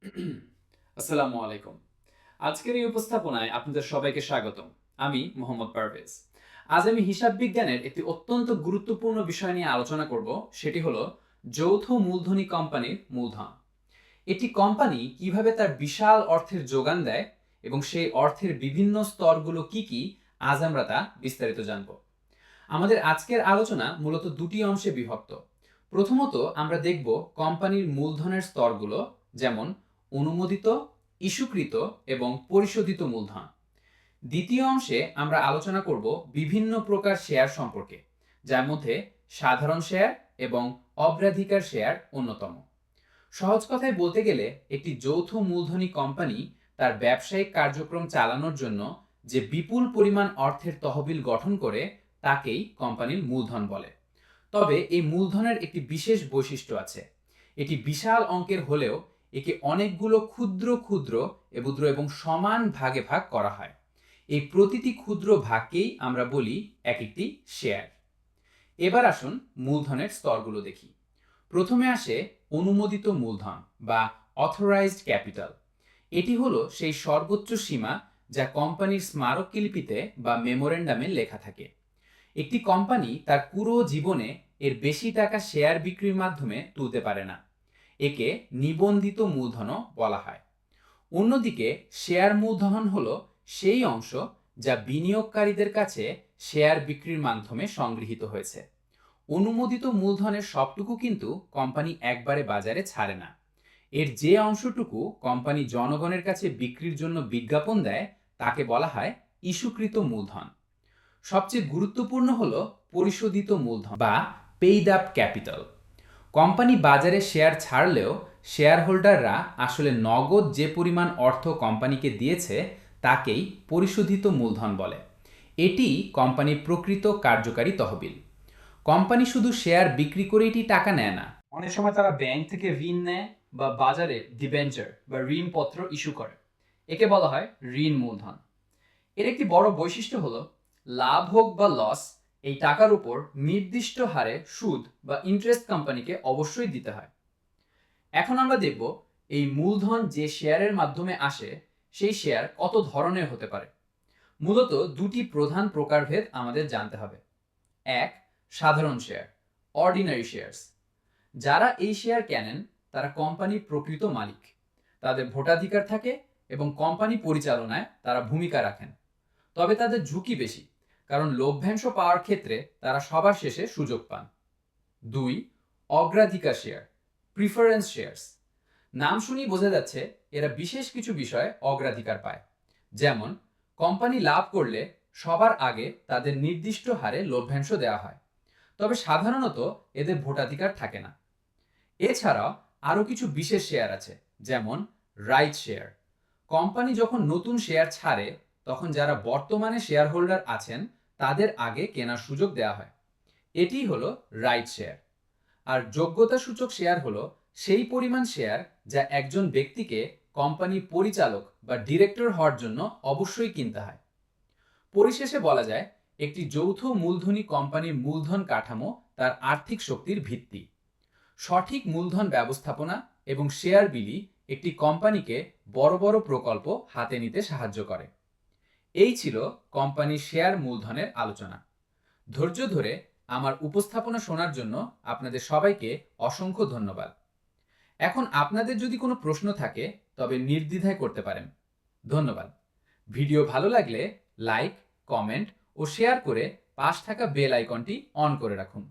আসসালামু আলাইকুম। আজকের এই উপস্থাপনায় আপনাদের সবাইকে স্বাগতম। আমি মোহাম্মদ পারভেজ। আজ আমি হিসাব বিজ্ঞানের একটি অত্যন্ত গুরুত্বপূর্ণ বিষয় নিয়ে আলোচনা করব, সেটি হলো যৌথ মূলধনী কোম্পানির মূলধন। একটি কোম্পানি কিভাবে তার বিশাল অর্থের যোগান দেয় এবং সেই অর্থের বিভিন্ন স্তরগুলো কি কি, আজ আমরা তা বিস্তারিত জানব। আমাদের আজকের আলোচনা মূলত দুটি অংশে বিভক্ত। প্রথমত আমরা দেখব কোম্পানির মূলধনের স্তরগুলো, যেমন অনুমোদিত, ইস্যুকৃত এবং পরিশোধিত মূলধন। দ্বিতীয় অংশে আমরা আলোচনা করব বিভিন্ন প্রকার শেয়ার সম্পর্কে, যার মধ্যে সাধারণ শেয়ার এবং অগ্রাধিকার শেয়ার অন্যতম। সহজ কথায় বলতে গেলে একটি যৌথ মূলধনী কোম্পানি তার ব্যবসায়িক কার্যক্রম চালানোর জন্য যে বিপুল পরিমাণ অর্থের তহবিল গঠন করে তাকেই কোম্পানির মূলধন বলে। তবে এই মূলধনের একটি বিশেষ বৈশিষ্ট্য আছে। এটি বিশাল অঙ্কের হলেও একে অনেকগুলো ক্ষুদ্র ক্ষুদ্র এবং সমান ভাগে ভাগ করা হয়। এই প্রতিটি ক্ষুদ্র ভাগকেই আমরা বলি এক একটি শেয়ার। এবার আসুন মূলধনের স্তরগুলো দেখি। প্রথমে আসে অনুমোদিত মূলধন বা অথরাইজড ক্যাপিটাল। এটি হলো সেই সর্বোচ্চ সীমা যা কোম্পানির স্মারকলিপিতে বা মেমোরেন্ডামে লেখা থাকে। একটি কোম্পানি তার পুরো জীবনে এর বেশি টাকা শেয়ার বিক্রির মাধ্যমে তুলতে পারে না। একে নিবন্ধিত মূলধনও বলা হয়। অন্যদিকে শেয়ার মূলধন হলো সেই অংশ যা বিনিয়োগকারীদের কাছে শেয়ার বিক্রির মাধ্যমে সংগৃহীত হয়েছে। অনুমোদিত মূলধনের সবটুকু কিন্তু কোম্পানি একবারে বাজারে ছাড়ে না। এর যে অংশটুকু কোম্পানি জনগণের কাছে বিক্রির জন্য বিজ্ঞাপন দেয় তাকে বলা হয় ইস্যুকৃত মূলধন। সবচেয়ে গুরুত্বপূর্ণ হলো পরিশোধিত মূলধন বা পেইড আপ ক্যাপিটাল। কোম্পানি বাজারে শেয়ার ছাড়লেও শেয়ার হোল্ডাররা আসলে নগদ যে পরিমাণ অর্থ কোম্পানিকে দিয়েছে তাকেই পরিশোধিত মূলধন বলে। এটি কোম্পানির প্রকৃত কার্যকারী তহবিল। কোম্পানি শুধু শেয়ার বিক্রি করে এটি টাকা নেয় না, অনেক সময় তারা ব্যাংক থেকে ঋণ নেয় বা বাজারে ডিবেঞ্চার বা ঋণপত্র ইস্যু করে। একে বলা হয় ঋণ মূলধন। এর একটি বড় বৈশিষ্ট্য হলো লাভ হোক বা লস, এই টাকার উপর নির্দিষ্ট হারে সুদ বা ইন্টারেস্ট কোম্পানিকে অবশ্যই দিতে হয়। এখন আমরা দেখব এই মূলধন যে শেয়ারের মাধ্যমে আসে সেই শেয়ার কত ধরনের হতে পারে। মূলত দুটি প্রধান প্রকারভেদ আমাদের জানতে হবে। এক, সাধারণ শেয়ার, অর্ডিনারি শেয়ারস। যারা এই শেয়ার কেনেন তারা কোম্পানির প্রকৃত মালিক, তাদের ভোটাধিকার থাকে এবং কোম্পানি পরিচালনায় তারা ভূমিকা রাখেন। তবে তাদের ঝুঁকি বেশি, কারণ লভ্যাংশ পাওয়ার ক্ষেত্রে তারা সবার শেষে সুযোগ পান। দুই, অগ্রাধিকার শেয়ার, প্রিফারেন্স শেয়ারস। নাম শুনেই বোঝা যাচ্ছে এরা বিশেষ কিছু বিষয়ে অগ্রাধিকার পায়। যেমন কোম্পানি লাভ করলে সবার আগে তাদের নির্দিষ্ট হারে লভ্যাংশ দেওয়া হয়, তবে সাধারণত এদের ভোটাধিকার থাকে না। এছাড়াও আরও কিছু বিশেষ শেয়ার আছে, যেমন রাইট শেয়ার। কোম্পানি যখন নতুন শেয়ার ছাড়ে তখন যারা বর্তমানে শেয়ার হোল্ডার আছেন তাদের আগে কেনার সুযোগ দেওয়া হয়। এটি হলো রাইট শেয়ার। আর যোগ্যতা সূচক শেয়ার হলো সেই পরিমাণ শেয়ার যা একজন ব্যক্তিকে কোম্পানির পরিচালক বা ডিরেক্টর হওয়ার জন্য অবশ্যই কিনতে হয়। পরিশেষে বলা যায় একটি যৌথ মূলধনী কোম্পানির মূলধন কাঠামো তার আর্থিক শক্তির ভিত্তি। সঠিক মূলধন ব্যবস্থাপনা এবং শেয়ার বিলি একটি কোম্পানিকে বড় বড় প্রকল্প হাতে নিতে সাহায্য করে। এই ছিল কোম্পানির শেয়ার মূলধনের আলোচনা। ধৈর্য ধরে আমার উপস্থাপনা শোনার জন্য আপনাদের সবাইকে অসংখ্য ধন্যবাদ। এখন আপনাদের যদি কোনো প্রশ্ন থাকে তবে নির্দ্বিধায় করতে পারেন। ধন্যবাদ। ভিডিও ভালো লাগলে লাইক, কমেন্ট ও শেয়ার করে পাশ থাকা বেল আইকনটি অন করে রাখুন।